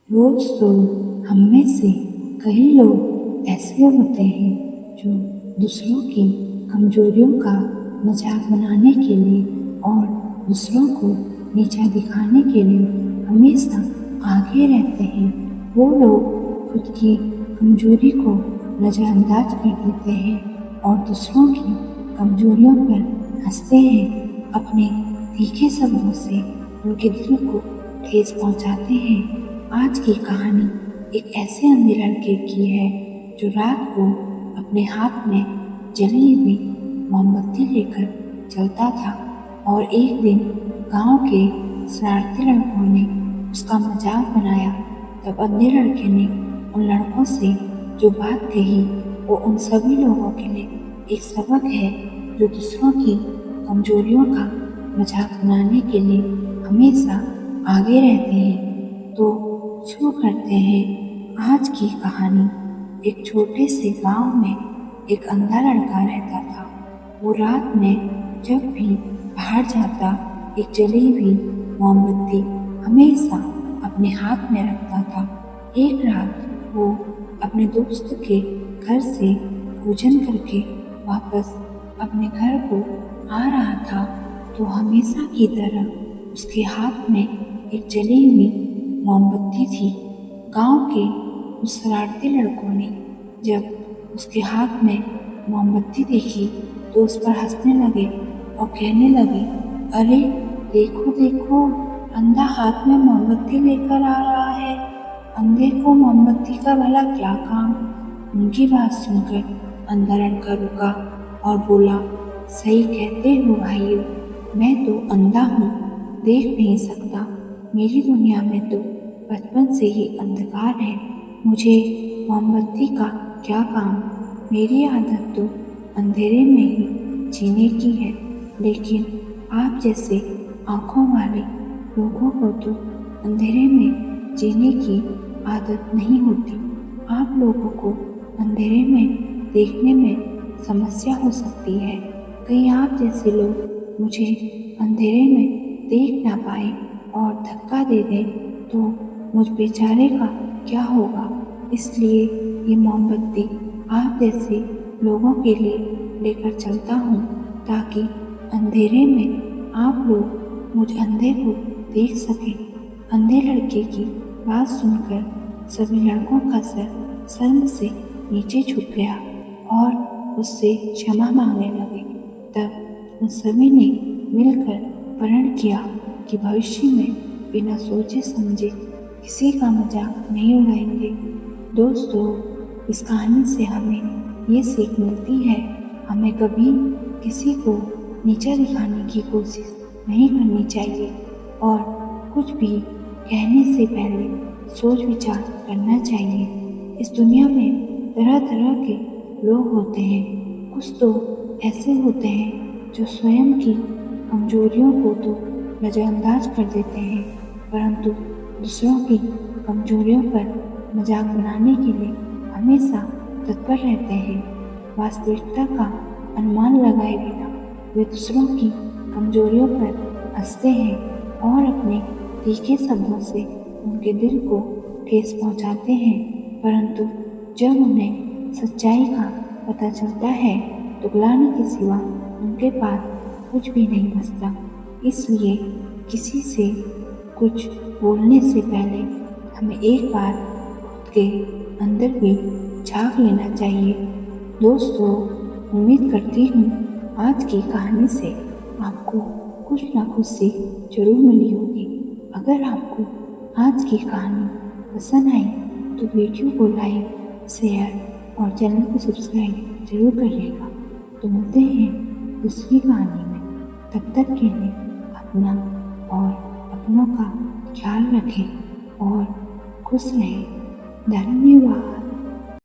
रोज तो हम में से कई लोग ऐसे होते हैं जो दूसरों की कमजोरियों का मजाक बनाने के लिए और दूसरों को नीचा दिखाने के लिए हमेशा आगे रहते हैं। वो लोग खुद की कमजोरी को नज़रअंदाज कर देते हैं और दूसरों की कमजोरियों पर हंसते हैं। अपने तीखे शब्दों से उनके दिल को ठेस पहुंचाते हैं। आज की कहानी एक ऐसे अंधे लड़के की है जो रात को अपने हाथ में जली हुई मोमबत्ती लेकर चलता था और एक दिन गांव के शरारती लड़कों ने उसका मजाक बनाया। तब अंधे लड़के ने उन लड़कों से जो बात कही वो उन सभी लोगों के लिए एक सबक है जो दूसरों की कमजोरियों का मजाक बनाने के लिए हमेशा आगे रहते हैं। तो शुरू करते हैं आज की कहानी। एक छोटे से गांव में एक अंधा लड़का रहता था। वो रात में जब भी बाहर जाता एक जली हुई मोमबत्ती हमेशा अपने हाथ में रखता था। एक रात वो अपने दोस्त के घर से भोजन करके वापस अपने घर को आ रहा था तो हमेशा की तरह उसके हाथ में एक जली हुई मोमबत्ती थी। गांव के उस शरारती लड़कों ने जब उसके हाथ में मोमबत्ती देखी तो उस पर हंसने लगे और कहने लगे, अरे देखो देखो, अंधा हाथ में मोमबत्ती लेकर आ रहा है। अंधे को मोमबत्ती का भला क्या काम। उनकी बात सुनकर अंधा लड़का रुका और बोला, सही कहते हो भाइयों, मैं तो अंधा हूँ, देख नहीं सकता। मेरी दुनिया में तो बचपन से ही अंधकार है। मुझे मोमबत्ती का क्या काम। मेरी आदत तो अंधेरे में ही जीने की है। लेकिन आप जैसे आँखों वाले लोगों को तो अंधेरे में जीने की आदत नहीं होती। आप लोगों को अंधेरे में देखने में समस्या हो सकती है। कहीं आप जैसे लोग मुझे अंधेरे में देख ना पाए और धक्का दे दें तो मुझ बेचारे का क्या होगा। इसलिए ये मोमबत्ती आप जैसे लोगों के लिए लेकर चलता हूँ ताकि अंधेरे में आप लोग मुझ अंधे को देख सकें। अंधे लड़के की बात सुनकर सभी लड़कों का सर शर्म से नीचे झुक गया और उससे क्षमा मांगने लगे। तब उन सभी ने मिलकर प्रण किया कि भविष्य में बिना सोचे समझे किसी का मजाक नहीं उड़ाएंगे। दोस्तों, इस कहानी से हमें ये सीख मिलती है, हमें कभी किसी को नीचा दिखाने की कोशिश नहीं करनी चाहिए और कुछ भी कहने से पहले सोच विचार करना चाहिए। इस दुनिया में तरह तरह के लोग होते हैं। कुछ तो ऐसे होते हैं जो स्वयं की कमजोरियों को तो नज़रअंदाज कर देते हैं परंतु दूसरों की कमजोरियों पर मजाक बनाने के लिए हमेशा तत्पर रहते हैं। वास्तविकता का अनुमान लगाए बिना वे दूसरों की कमजोरियों पर हंसते हैं और अपने तीखे शब्दों से उनके दिल को ठेस पहुंचाते हैं। परंतु जब उन्हें सच्चाई का पता चलता है तो ग्लानि के सिवा उनके पास कुछ भी नहीं बचता। इसलिए किसी से कुछ बोलने से पहले हमें एक बार खुद के अंदर भी झांक लेना चाहिए। दोस्तों, उम्मीद करती हूँ आज की कहानी से आपको कुछ ना कुछ सीख जरूर मिली होगी। अगर आपको आज की कहानी पसंद आई तो वीडियो को लाइक, शेयर और चैनल को सब्सक्राइब जरूर करिएगा। तो मिलते हैं दूसरी कहानी में। तब तक के लिए अपना और अपनों का ख्याल रखें और खुश रहें। धन्यवाद।